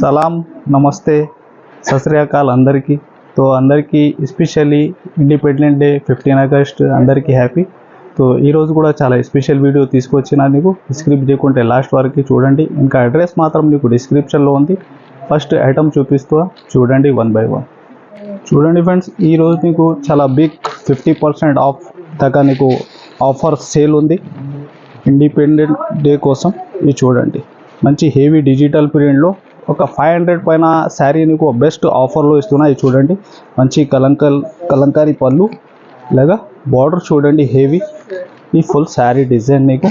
సలాం నమస్తే సత్ శ్రీ అకాల్ అందరికీ. అందరికీ ఎస్పెషల్లీ ఇండిపెండెంట్ డే 15 ఆగస్ట్ అందరికీ హ్యాపీ. ఈరోజు కూడా చాలా స్పెషల్ వీడియో తీసుకొచ్చిన నీకు స్క్రిప్ట్ చేయకుంటే లాస్ట్ వరకు చూడండి. ఇంకా అడ్రస్ మాత్రం నీకు డిస్క్రిప్షన్లో ఉంది. ఫస్ట్ ఐటమ్ చూపిస్తూ చూడండి 1 by 1. చూడండి ఫ్రెండ్స్, ఈరోజు నీకు చాలా బిగ్ 50% ఆఫ్ దాకా నీకు ఆఫర్ సేల్ ఉంది ఇండిపెండెంట్ డే కోసం. ఇది చూడండి, మంచి హెవీ డిజిటల్ ప్రింట్లో ఒక 500 పైన శారీ నీకు బెస్ట్ ఆఫర్లో ఇస్తున్నా. ఇది చూడండి, మంచి కలంకారీ పళ్ళు, ఇలాగా బార్డర్ చూడండి హెవీ. ఈ ఫుల్ శారీ డిజైన్ నీకు.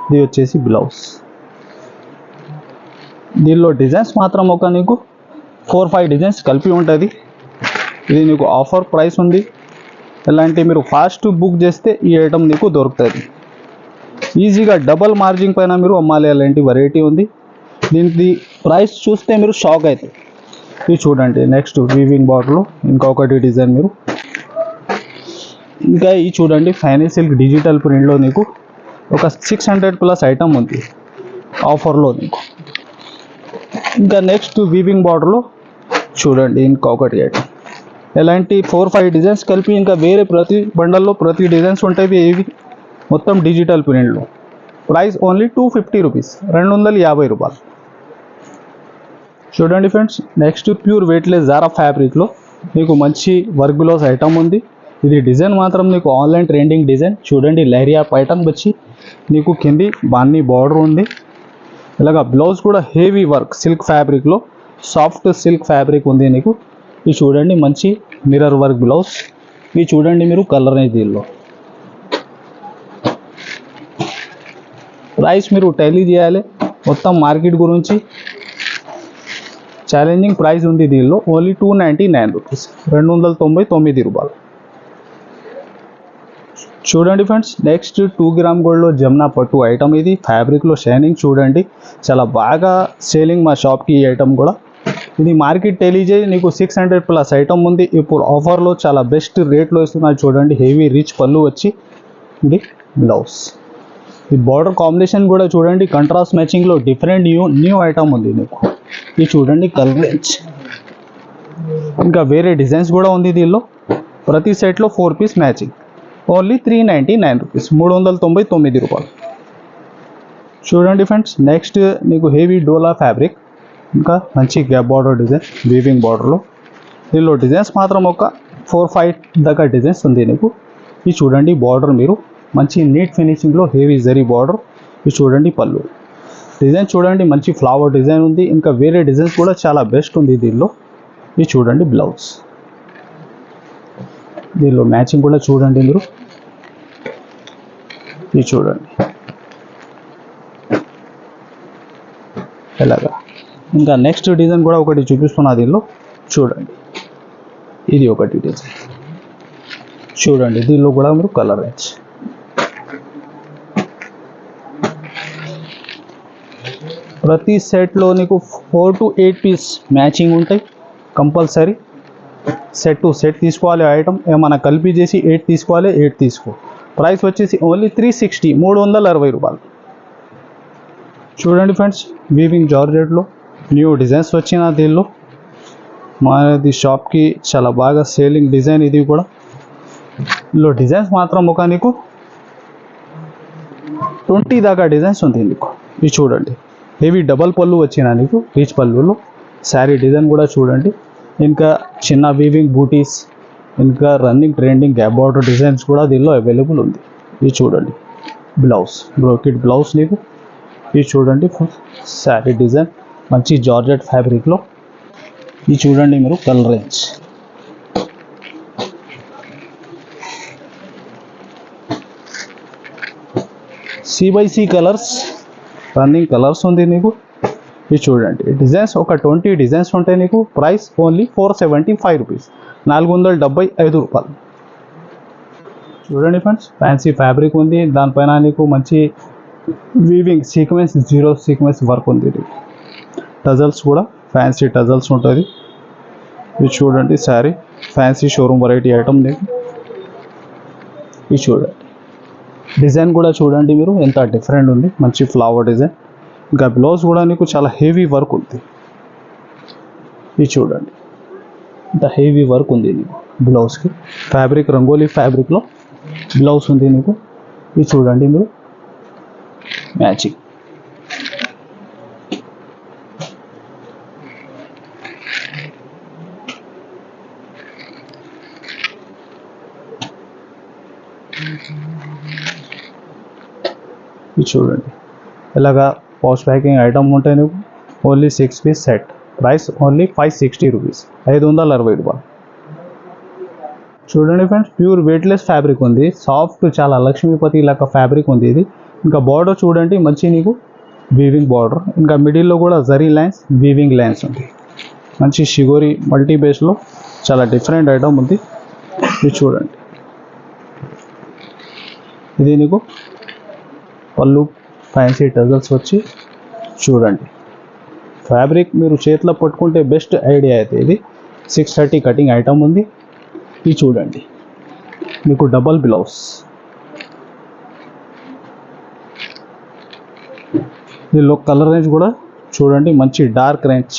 ఇది వచ్చేసి బ్లౌజ్. దీనిలో డిజైన్స్ మాత్రం ఒక నీకు 4-5 డిజైన్స్ కలిపి ఉంటుంది. ఇది నీకు ఆఫర్ ప్రైస్ ఉంది. ఇలాంటి మీరు ఫాస్ట్ బుక్ చేస్తే ఈ ఐటమ్ నీకు దొరుకుతుంది. ఈజీగా డబల్ మార్జిన్ పైన మీరు అమ్మాలి. అలాంటి వెరైటీ ఉంది. దీనికి ప్రైస్ చూస్తే మీరు షాక్ అవుతాయి. ఇది చూడండి, నెక్స్ట్ వీవింగ్ బార్డర్లో ఇంకొకటి డిజైన్ మీరు. ఇంకా ఈ చూడండి, ఫైనీ సిల్క్ డిజిటల్ ప్రింట్లో నీకు ఒక 600+ ఐటమ్ ఉంది ఆఫర్లో నీకు. ఇంకా నెక్స్ట్ వీవింగ్ బార్డర్లో చూడండి ఇంకొకటి ఐటమ్. ఇలాంటి 4-5 డిజైన్స్ కలిపి ఇంకా వేరే ప్రతి బండల్లో ప్రతి డిజైన్స్ ఉంటాయి. ఇవి మొత్తం డిజిటల్ ప్రింట్లో. ప్రైస్ ఓన్లీ 250 రూపీస్, 250 రూపాయలు. చూడండి friends, next pure weightless Zara ఫ్యాబ్రిక్లో మీకు మంచి వర్క్ బ్లౌజ్ ఐటమ్ ఉంది. ఇది డిజైన్ మాత్రం నీకు ఆన్లైన్ ట్రెండింగ్ డిజైన్. చూడండి, లైరియా ప్యాటర్న్ వచ్చి నీకు కింది బాన్నీ బార్డర్ ఉంది. ఇలాగా బ్లౌజ్ కూడా హెవీ వర్క్ సిల్క్ ఫ్యాబ్రిక్లో, సాఫ్ట్ సిల్క్ ఫ్యాబ్రిక్ ఉంది నీకు. ఇది చూడండి, మంచి మిర్రర్ వర్క్ బ్లౌజ్. ఇది చూడండి మీరు కలర్ అనేది. దీనిలో ప్రైస్ మీరు టాలీ చేయాలి మొత్తం మార్కెట్ గురించి. ఛాలెంజింగ్ ప్రైస్ ఉంది దీనిలో. ఓన్లీ 299 రూపీస్, 299 రూపాయలు. చూడండి ఫ్రెండ్స్, నెక్స్ట్ 2 గ్రామ్ గోల్డ్లో జమునా పట్టు ఐటమ్. ఇది ఫ్యాబ్రిక్లో షైనింగ్ చూడండి, చాలా బాగా సేలింగ్ మా షాప్కి ఈ ఐటమ్ కూడా. ఇది మార్కెట్ టెలిజే నీకు 600+ ఐటమ్ ఉంది. ఇప్పుడు ఆఫర్లో చాలా బెస్ట్ రేట్లో ఇస్తున్నారు. చూడండి, హెవీ రిచ్ పళ్ళు వచ్చి ఇది బ్లౌజ్. ఈ బార్డర్ కాంబినేషన్ కూడా చూడండి, కంట్రాస్ట్ మ్యాచింగ్లో డిఫరెంట్ న్యూ ఐటమ్ ఉంది నీకు. ఇది చూడండి కలర్ రేంజ్. ఇంకా వేరే డిజైన్స్ కూడా ఉంది దీనిలో. ప్రతి సెట్లో 4 పీస్ మ్యాచింగ్. ఓన్లీ 399 రూపీస్, 399 రూపాయలు. చూడండి ఫ్రెండ్స్, నెక్స్ట్ నీకు హెవీ డోలా ఫ్యాబ్రిక్. ఇంకా మంచి గ్యాప్ బార్డర్ డిజైన్ వీవింగ్ బార్డర్లో. దీనిలో డిజైన్స్ మాత్రం ఒక 4-5 దాకా డిజైన్స్ ఉంది నీకు. ఇది చూడండి బార్డర్ మీరు మంచి నీట్ ఫినిషింగ్లో హెవీ జరీ బార్డర్. ఇది చూడండి పళ్ళు డిజైన్ చూడండి, మంచి ఫ్లవర్ డిజైన్ ఉంది. ఇంకా వేరే డిజైన్స్ కూడా చాలా బెస్ట్ ఉంది దీనిలో. ఇది చూడండి బ్లౌజ్. దీనిలో మ్యాచింగ్ కూడా చూడండి మీరు. ఇది చూడండి ఎలాగా. ఇంకా నెక్స్ట్ డిజైన్ కూడా ఒకటి చూపిస్తున్నా దీనిలో. చూడండి, ఇది ఒకటి డిజైన్ చూడండి. దీనిలో కూడా మీరు కలర్ రేంజ్. ప్రతి సెట్లో నీకు 4 to 8 పీస్ మ్యాచింగ్ ఉంటాయి కంపల్సరీ. సెట్ టు సెట్ తీసుకోవాలి ఐటమ్. ఏమైనా కలిపి చేసి 8 తీసుకోవాలి, 8 తీసుకో. ప్రైస్ వచ్చేసి ఓన్లీ 360, 360 రూపాయలు. చూడండి ఫ్రెండ్స్, వీవింగ్ జార్జెట్లో న్యూ డిజైన్స్ వచ్చిన దీనిలో. మాది షాప్కి చాలా బాగా సేలింగ్ డిజైన్ ఇది కూడా. ఇందులో డిజైన్స్ మాత్రం ఒక నీకు 20 దాకా డిజైన్స్ ఉంది నీకు. ఇది చూడండి, హెవీ డబల్ పళ్ళు వచ్చిన నీకు రీచ్ పళ్ళులో. శారీ డిజైన్ కూడా చూడండి. ఇంకా చిన్న వీవింగ్ బూటీస్, ఇంకా running trending gap border designs కూడా దీనిలో అవైలబుల్ ఉంది. ఇది చూడండి బ్లౌజ్, బ్రోకెట్ బ్లౌజ్ నీకు. ఇది చూడండి ఫుల్ శారీ డిజైన్ మంచి జార్జెట్ ఫ్యాబ్రిక్లో. ఇది చూడండి మీరు colour range. C/C colours, running colours ఉంది నీకు. ఇది చూడండి డిజైన్స్ ఒక 20 డిజైన్స్ ఉంటాయి నీకు. ప్రైస్ ఓన్లీ 475 రూపీస్, 475 రూపాయలు. చూడండి ఫ్రెండ్స్, ఫ్యాన్సీ ఫ్యాబ్రిక్ ఉంది. దానిపైన నీకు మంచి వీవింగ్ సీక్వెన్స్, 0 సీక్వెన్స్ వర్క్ ఉంది. టజల్స్ కూడా ఫ్యాన్సీ టజల్స్ ఉంటుంది. ఇది చూడండి sari fancy showroom variety item నీకు. ఇది చూడండి డిజైన్ కూడా చూడండి మీరు ఎంత డిఫరెంట్ ఉంది, మంచి ఫ్లవర్ డిజైన్. ఇంకా బ్లౌజ్ కూడా నీకు చాలా హెవీ వర్క్ ఉంది. ఇది చూడండి, ఇంత హెవీ వర్క్ ఉంది నీకు బ్లౌజ్కి. ఫ్యాబ్రిక్ రంగోలీ ఫ్యాబ్రిక్లో బ్లౌజ్ ఉంది నీకు. ఇది చూడండి మీరు మ్యాచింగ్. ఇది చూడండి ఇలాగా పౌచ్ ప్యాకింగ్ ఐటమ్ ఉంటాయి నీకు. Only 6 piece set, price only 560 rupees, 560 రూపాయలు. చూడండి ఫ్రెండ్స్, ప్యూర్ వెయిట్లెస్ ఫ్యాబ్రిక్ ఉంది, సాఫ్ట్, చాలా లక్ష్మీపతి లాగా ఫ్యాబ్రిక్ ఉంది ఇది. ఇంకా బార్డర్ చూడండి మంచి నీకు వీవింగ్ బార్డర్, ఇంకా మిడిల్లో కూడా జరీ లైన్స్, వీవింగ్ లైన్స్ ఉంది. మంచి షిగోరి మల్టీ బేస్లో చాలా డిఫరెంట్ ఐటమ్ ఉంది. ఇది చూడండి, ఇది నీకు పళ్ళు ఫ్యాన్సీ టజల్స్ వచ్చి చూడండి. ఫ్యాబ్రిక్ మీరు చేతిలో పట్టుకుంటే బెస్ట్ ఐడియా అయితే ఇది. 630 కటింగ్ ఐటమ్ ఉంది. ఇది చూడండి మీకు డబల్ బ్లౌజ్. దీనిలో కలర్ రేంజ్ కూడా చూడండి, మంచి డార్క్ రేంజ్.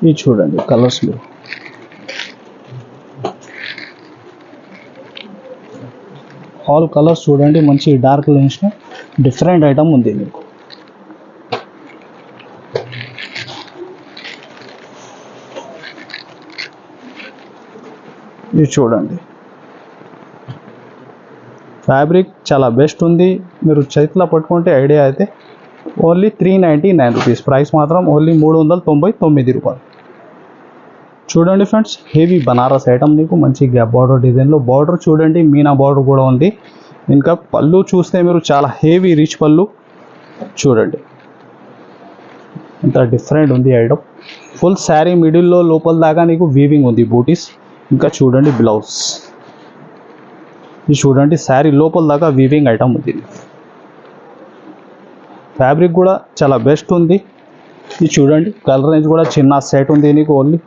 ఇది చూడండి కలర్స్ మీరు. ఆల్ కలర్స్ చూడండి, మంచి డార్క్ రేంజ్, డిఫరెంట్ ఐటమ్ ఉంది మీకు. ఇది చూడండి ఫ్యాబ్రిక్ చాలా బెస్ట్ ఉంది, మీరు చేతిలో పట్టుకుంటే ఐడియా అయితే. ఓన్లీ 399 రూపీస్, ప్రైస్ మాత్రం ఓన్లీ 399 రూపాయలు. చూడండి ఫ్రెండ్స్, హెవీ బనారస్ ఐటమ్ నీకు మంచి గ్యాప్ బార్డర్ డిజైన్లో. బార్డర్ చూడండి మీనా బార్డర్ కూడా ఉంది. ఇంకా పళ్ళు చూస్తే మీరు చాలా హెవీ రిచ్ పళ్ళు చూడండి, ఇంత డిఫరెంట్ ఉంది ఐటమ్. ఫుల్ శారీ మిడిల్లో లోపల దాకా నీకు వీవింగ్ ఉంది బూటీస్. ఇంకా చూడండి బ్లౌజ్. ఇది చూడండి శారీ లోపల దాకా వీవింగ్ ఐటమ్ ఉంది. ఫ్యాబ్రిక్ కూడా చాలా బెస్ట్ ఉంది. ఇది చూడండి కలర్ రేంజ్ కూడా చిన్న సెట్ ఉంది నీకు, ఓన్లీ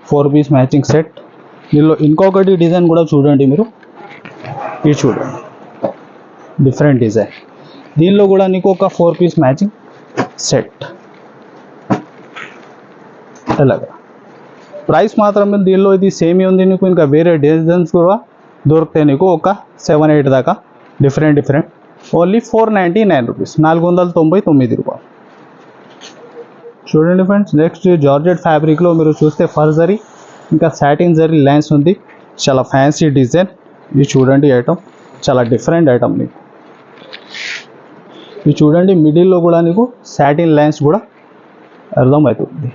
4 పీస్ మ్యాచింగ్ సెట్. దీనిలో ఇంకొకటి డిజైన్ కూడా చూడండి మీరు. ఇది చూడండి డిఫరెంట్ డిజైన్, దీనిలో కూడా నీకు ఒక 4 పీస్ మ్యాచింగ్ సెట్. అలాగా ప్రైస్ మాత్రం దీనిలో ఇది సేమ్ ఉంది నీకు. ఇంకా వేరే డిజైన్స్ కూడా దొరుకుతాయి నీకు, ఒక 7-8 దాకా డిఫరెంట్. ఓన్లీ 499 రూపీస్, 499 రూపాయలు. చూడండి ఫ్రెండ్స్, నెక్స్ట్ జార్జెట్ ఫ్యాబ్రిక్లో మీరు చూస్తే ఫర్ జరీ ఇంకా సాటిన్ జరీ లైన్స్ ఉంది, చాలా ఫ్యాన్సీ డిజైన్. ఇది చూడండి ఐటమ్, చాలా డిఫరెంట్ ఐటమ్ మీకు. ఇది చూడండి మిడిల్లో కూడా నీకు సాటిన్ లైన్స్ కూడా అర్థమవుతుంది.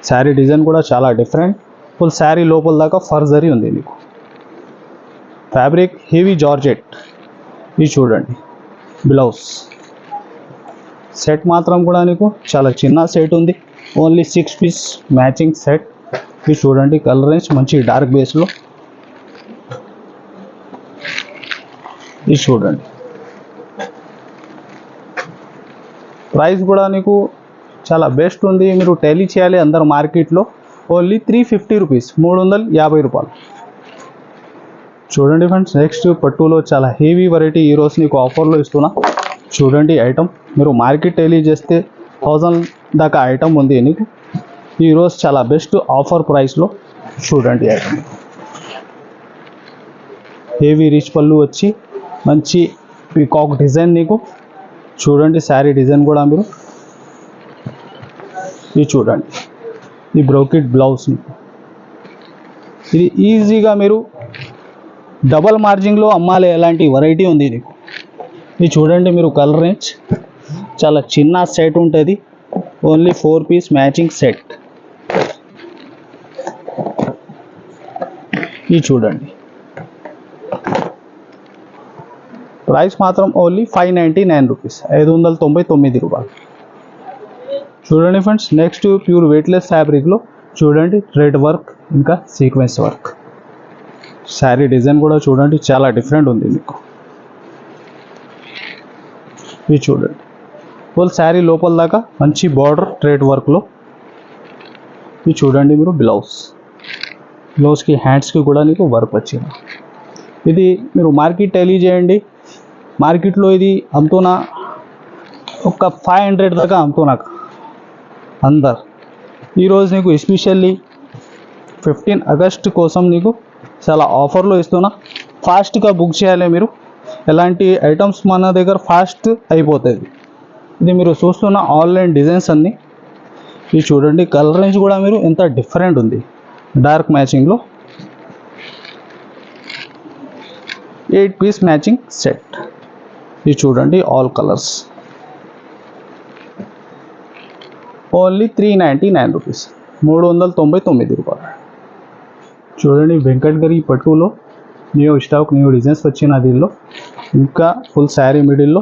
శారీ డిజైన్ కూడా చాలా డిఫరెంట్, ఫుల్ శారీ లోపల దాకా ఫర్ జరీ ఉంది మీకు. Fabric heavy georgette. ఇది చూడండి బ్లౌజ్. సెట్ మాత్రం కూడా నీకు చాలా చిన్న సెట్ ఉంది, ఓన్లీ 6 పీస్ మ్యాచింగ్ సెట్. ఇది చూడండి కలర్ రేంజ్ మంచి డార్క్ బేస్లో. ఇది చూడండి ప్రైస్ కూడా నీకు చాలా బెస్ట్ ఉంది, మీరు టెలీ చేయాలి అందరు మార్కెట్లో. ఓన్లీ 350 రూపీస్, 350 రూపాయలు. చూడండి ఫ్రెండ్స్, నెక్స్ట్ పట్టులో చాలా హెవీ వెరైటీ ఈరోజు నీకు ఆఫర్లో ఇస్తున్నా. చూడండి ఐటమ్, మీరు మార్కెట్ టెలీ చేస్తే 1000 దాకా ఐటమ్ ఉంది నీకు. ఈరోజు చాలా బెస్ట్ ఆఫర్ ప్రైస్లో చూడండి ఐటమ్. హెవీ రిచ్ పళ్ళు వచ్చి మంచి పీకాక్ డిజైన్ నీకు. చూడండి శారీ డిజైన్ కూడా మీరు. ఇది చూడండి ఈ బ్రోకెట్ బ్లౌజ్ నీకు. ఇది ఈజీగా మీరు డబల్ మార్జిన్లో అమ్మాలి, ఎలాంటి వెరైటీ ఉంది నీకు. ఇది చూడండి మీరు కలర్ రేంజ్ చాలా చిన్న సెట్ ఉంటుంది, ఓన్లీ 4 పీస్ మ్యాచింగ్ సెట్. ఇది చూడండి ప్రైస్ మాత్రం ఓన్లీ 599 రూపీస్, 599 రూపాయలు. చూడండి ఫ్రెండ్స్, నెక్స్ట్ ప్యూర్ వెయిట్లెస్ ఫ్యాబ్రిక్లో చూడండి థ్రెడ్ వర్క్ ఇంకా సీక్వెన్స్ వర్క్. శారీ డిజైన్ కూడా చూడండి చాలా డిఫరెంట్ ఉంది మీకు. ఇది చూడండి ఫుల్ శారీ లోపల దాకా మంచి బార్డర్ థ్రెడ్ వర్క్లో. ఇది చూడండి మీరు బ్లౌజ్కి హ్యాండ్స్కి కూడా నీకు వర్క్ వచ్చింది. ఇది మీరు మార్కెట్ టెలీ చేయండి, మార్కెట్లో ఇది అమ్ముతున్న ఒక 500 దాకా అమ్ముతున్నా అందరు. ఈరోజు నీకు ఎస్పెషల్లీ 15 ఆగస్ట్ కోసం నీకు చాలా ఆఫర్లో ఇస్తున్నా. ఫాస్ట్గా బుక్ చేయాలి మీరు. ఎలాంటి ఐటమ్స్ మన దగ్గర ఫాస్ట్ అయిపోతుంది. ఇది మీరు చూస్తున్న ఆన్లైన్ డిజైన్స్ అన్నీ ఇవి చూడండి. కలర్ రేంజ్ కూడా మీరు ఎంత డిఫరెంట్ ఉంది, డార్క్ మ్యాచింగ్లో 8 పీస్ మ్యాచింగ్ సెట్. ఇది చూడండి ఆల్ కలర్స్, ఓన్లీ 399 రూపీస్, 399 రూపాయలు. చూడండి వెంకటగిరి పట్టులో న్యూ స్టాక్, న్యూ డిజైన్స్ వచ్చిన దీనిలో. ఇంకా ఫుల్ శారీ మిడిల్లో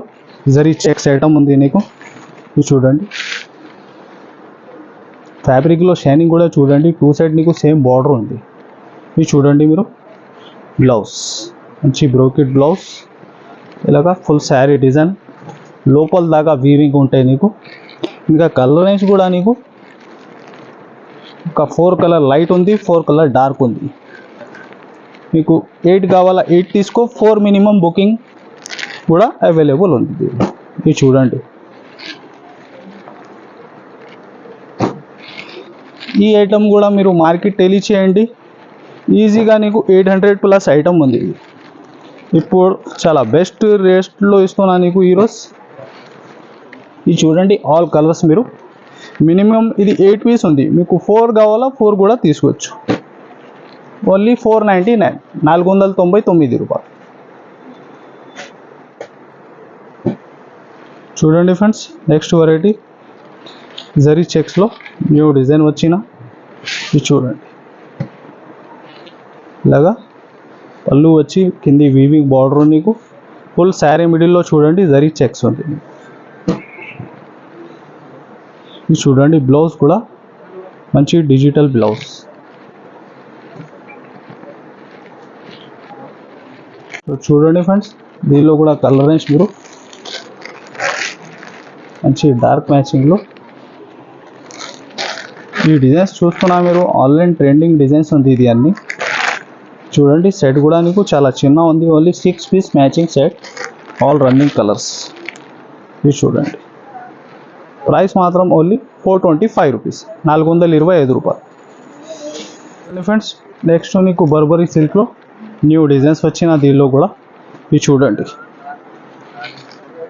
జరీ చెక్స్ ఐటమ్ ఉంది నీకు. ఇది చూడండి ఫ్యాబ్రిక్లో షైనింగ్ కూడా చూడండి. 2 సైడ్ నీకు సేమ్ బార్డర్ ఉంది. ఇది చూడండి మీరు బ్లౌజ్, మంచి బ్రోకెట్ బ్లౌజ్, ఇలాగా ఫుల్ శారీ డిజైన్, లోపల దాకా వీవింగ్ ఉంటాయి నీకు. ఇంకా కలర్ రేంజ్ కూడా నీకు ఒక 4 కలర్ లైట్ ఉంది, 4 కలర్ డార్క్ ఉంది. మీకు 8 కావాలా 8 తీసుకో, 4 మినిమం బుకింగ్ కూడా అవైలబుల్ ఉంది. ఇది చూడండి ఈ ఐటమ్ కూడా మీరు మార్కెట్ టెలి చేయండి, ఈజీగా నీకు 800 ప్లస్ ఐటమ్ ఉంది. ఇప్పుడు చాలా బెస్ట్ రేట్లో ఇస్తున్నా నీకు ఈరోజు. ఇది చూడండి ఆల్ కలర్స్ మీరు మినిమం ఇది 8 పీస్ ఉంది. మీకు 4 కావాలా 4 కూడా తీసుకోవచ్చు. ఓన్లీ 499, 499 రూపాయలు. చూడండి ఫ్రెండ్స్ నెక్స్ట్ వెరైటీ జరీ చెక్స్లో న్యూ డిజైన్ వచ్చిన. ఇది చూడండి ఇలాగా పళ్ళు వచ్చి కింది వీవింగ్ బార్డర్ నీకు. ఫుల్ శారీ మిడిల్లో చూడండి జరీ చెక్స్ ఉంది. ఇది చూడండి బ్లౌజ్ కూడా మంచి డిజిటల్ బ్లౌజ్. చూడండి ఫ్రెండ్స్ దీనిలో కూడా కలర్ రేంజ్ మీరు మంచి డార్క్ మ్యాచింగ్లో ఈ డిజైన్స్ చూస్తున్నా మీరు. ఆన్లైన్ ట్రెండింగ్ డిజైన్స్ ఉంది ఇది అన్నీ. చూడండి సెట్ కూడా నీకు చాలా చిన్న ఉంది. Only 6 piece matching set, all running colours. ఇది చూడండి ప్రైస్ మాత్రం ఓన్లీ 425 రూపీస్, 425 రూపాయలు. ఫ్రెండ్స్ నెక్స్ట్ నీకు బర్బరీ సిల్క్లో న్యూ డిజైన్స్ వచ్చిన దీనిలో కూడా. ఇది చూడండి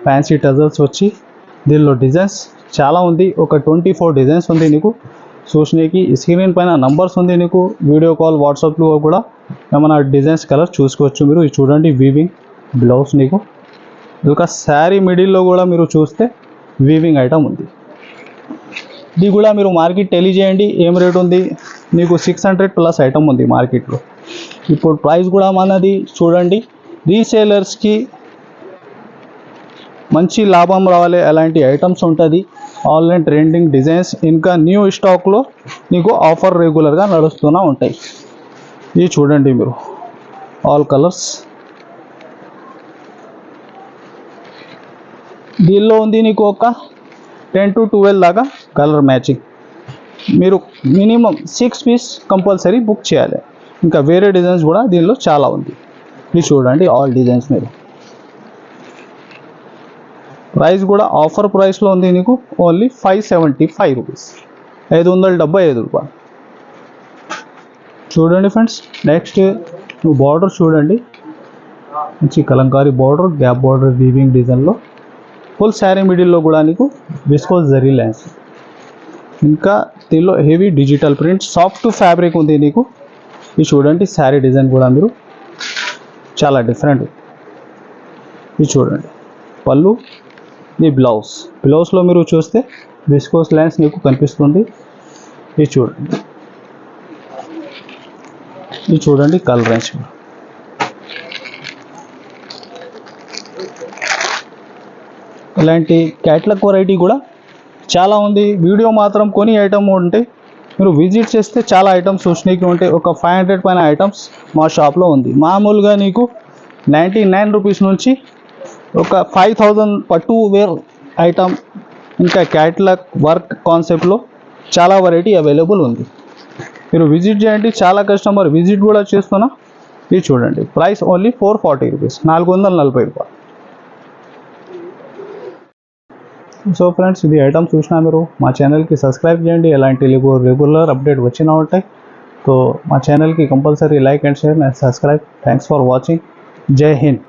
ఫ్యాన్సీ టజల్స్ వచ్చి దీనిలో డిజైన్స్ చాలా ఉంది. ఒక 24 డిజైన్స్ ఉంది నీకు చూసినకి. స్క్రీన్ పైన నంబర్స్ ఉంది నీకు. వీడియో కాల్ వాట్సాప్లో కూడా ఏమైనా డిజైన్స్ కలర్ చూసుకోవచ్చు మీరు. ఇది చూడండి వీవింగ్ బ్లౌజ్ నీకు. ఇంకా శారీ మిడిల్లో కూడా మీరు చూస్తే వీవింగ్ ఐటమ్ ఉంది. ఇది కూడా మీరు మార్కెట్ తెలియజేయండి ఏం రేట్ ఉంది. నీకు 600 ప్లస్ ఐటమ్ ఉంది మార్కెట్లో. ఇప్పుడు ప్రైస్ కూడా మనది చూడండి. రీసేలర్స్కి మంచి లాభం రావాలి అలాంటి ఐటమ్స్ ఉంటుంది. ఆన్లైన్ ట్రెండింగ్ డిజైన్స్ ఇంకా న్యూ స్టాక్లో నీకు ఆఫర్ రెగ్యులర్గా నడుస్తూనే ఉంటాయి. ఇది చూడండి మీరు ఆల్ కలర్స్. దీనిలో ఉంది నీకు ఒక 10 to 12 దాకా కలర్ మ్యాచింగ్. మీరు మినిమం 6 పీస్ కంపల్సరీ బుక్ చేయాలి. ఇంకా వేరే డిజైన్స్ కూడా దీనిలో చాలా ఉంది. ఇది చూడండి ఆల్ డిజైన్స్ మీరు. ప్రైస్ కూడా ఆఫర్ ప్రైస్లో ఉంది నీకు. ఓన్లీ 575 రూపీస్, 575 రూపాయలు. చూడండి ఫ్రెండ్స్ నెక్స్ట్ నువ్వు బార్డర్ చూడండి. మంచి Kalamkari border, gap border weaving డిజైన్లో. ఫుల్ శారీ మిడిల్లో కూడా నీకు విస్కోస్ జరీ లైన్స్. ఇంకా దీనిలో heavy digital print, soft fabric ఉంది నీకు. ఇది చూడండి శారీ డిజైన్ కూడా మీరు చాలా డిఫరెంట్. ఇది చూడండి పళ్ళు, ఇది బ్లౌజ్. బ్లౌజ్లో మీరు చూస్తే విస్కోస్ లైన్స్ నీకు కనిపిస్తుంది. ఇది చూడండి. ఇది చూడండి కలర్ రేంజ్. ఇలాంటి క్యాట్లాగ్ వెరైటీ కూడా చాలా ఉంది. వీడియో మాత్రం కొన్ని ఐటమ్ ఉంటే మీరు విజిట్ చేస్తే చాలా ఐటమ్స్ చూసినకి ఉంటాయి. ఒక 500 పైన ఐటమ్స్ మా షాప్లో ఉంది. మామూలుగా నీకు 99 రూపీస్ నుంచి ఒక 5000 పట్టు వేర్ ఐటమ్ ఇంకా క్యాట్లాగ్ వర్క్ కాన్సెప్ట్లో చాలా వెరైటీ అవైలబుల్ ఉంది. మీరు విజిట్ చేయండి. చాలా కస్టమర్ విజిట్ కూడా చేస్తున్నా. ఇది చూడండి ప్రైస్ ఓన్లీ 440 రూపీస్, 440 రూపాయలు. సో ఫ్రెండ్స్, ఇది ఐటమ్ చూసినా మీరు మా ఛానల్కి సబ్స్క్రైబ్ చేయండి. ఎలాంటి రెగ్యులర్ అప్డేట్ వచ్చినా ఉంటాయి. సో మా ఛానల్కి compulsory like and share and subscribe. Thanks for watching. జై హింద్.